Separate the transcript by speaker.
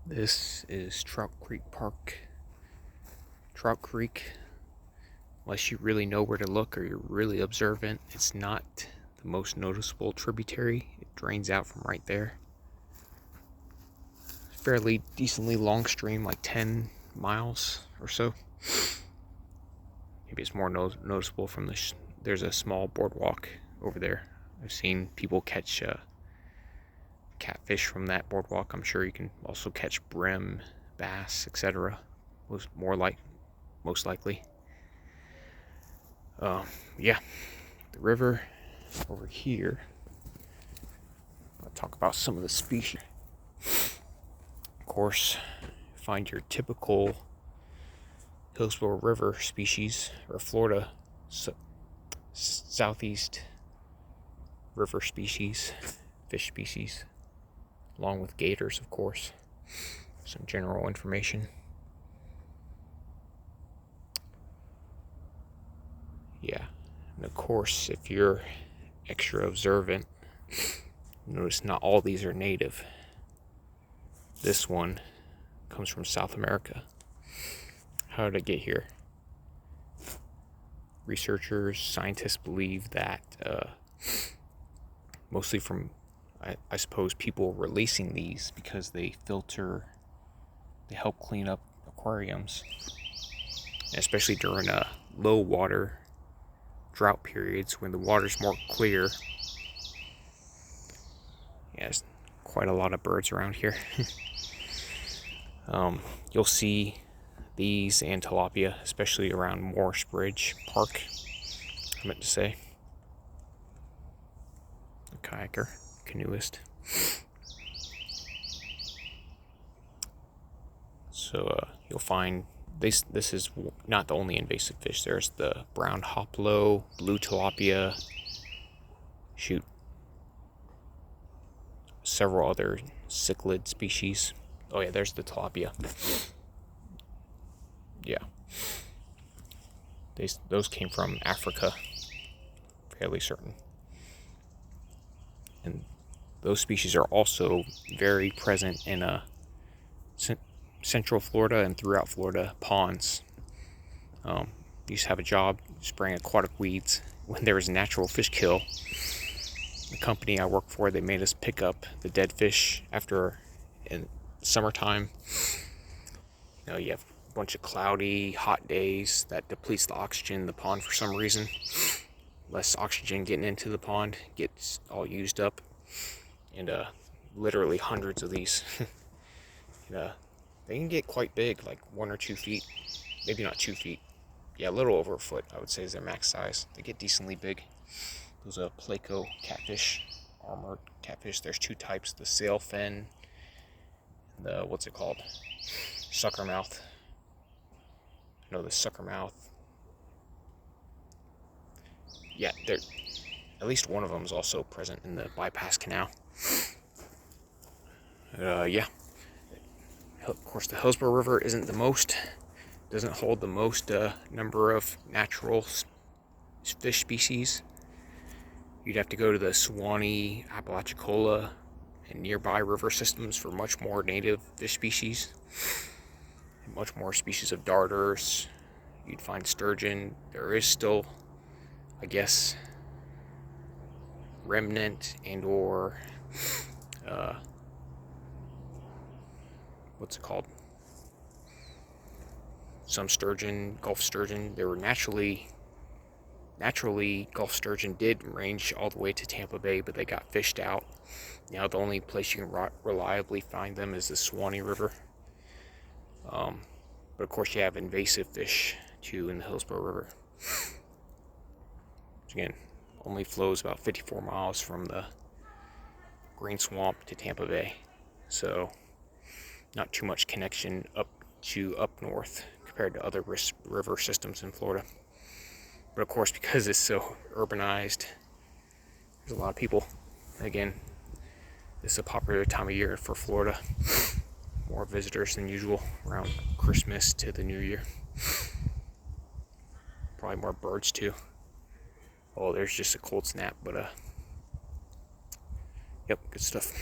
Speaker 1: This is Trout Creek Park. Trout Creek, unless you really know where to look or you're really observant, it's not the most noticeable tributary. It drains out from right there. Fairly decently long stream, like 10 miles or so. Maybe it's more noticeable from the there's a small boardwalk over there. I've seen people catch catfish from that boardwalk. I'm sure you can also catch bream, bass, etc. Most likely. Yeah, the river over here. I'll talk about some of the species. Of course, find your typical Hillsborough River species, or Florida Southeast River species, fish species, along with gators, of course. Some general information. Yeah, and of course, if you're extra observant, notice not all these are native. This one comes from South America. How did it get here? Researchers, scientists believe that mostly from, I suppose, people releasing these because they help clean up aquariums, especially during low water drought periods when the water's more clear. Yeah, there's quite a lot of birds around here. You'll see these and tilapia, especially around Morris Bridge Park, I meant to say. A kayaker, canoeist. So you'll find this is not the only invasive fish. There's the brown hoplo, blue tilapia, several other cichlid species. Oh yeah, there's the tilapia. Yeah, those came from Africa, fairly certain. And those species are also very present in central Florida and throughout Florida ponds. Used to have a job spraying aquatic weeds when there was a natural fish kill. The company I work for, they made us pick up the dead fish in summertime. You have a bunch of cloudy, hot days that depletes the oxygen in the pond for some reason. Less oxygen getting into the pond, gets all used up, and literally hundreds of these. They can get quite big, like 1 or 2 feet, maybe not 2 feet. Yeah, a little over a foot, I would say, is their max size. They get decently big. Those are Placo catfish, armored catfish. There's 2 types: the sailfin, and the suckermouth. No, the suckermouth. Yeah, at least one of them is also present in the bypass canal. Yeah. Of course, the Hillsborough River doesn't hold the most number of natural fish species. You'd have to go to the Suwannee, Apalachicola, and nearby river systems for much more native fish species. Much more species of darters. You'd find sturgeon. There is still, I guess, remnant and or some sturgeon, Gulf sturgeon. There were naturally Gulf sturgeon did range all the way to Tampa Bay, but they got fished out. Now the only place you can reliably find them is the Suwannee River. But of course you have invasive fish too in the Hillsborough River. Which again, only flows about 54 miles from the Green Swamp to Tampa Bay. So not too much connection up north compared to other river systems in Florida. But of course, because it's so urbanized, there's a lot of people. Again, this is a popular time of year for Florida. More visitors than usual around Christmas to the New Year. Probably more birds too. Oh, there's just a cold snap, but yep, good stuff.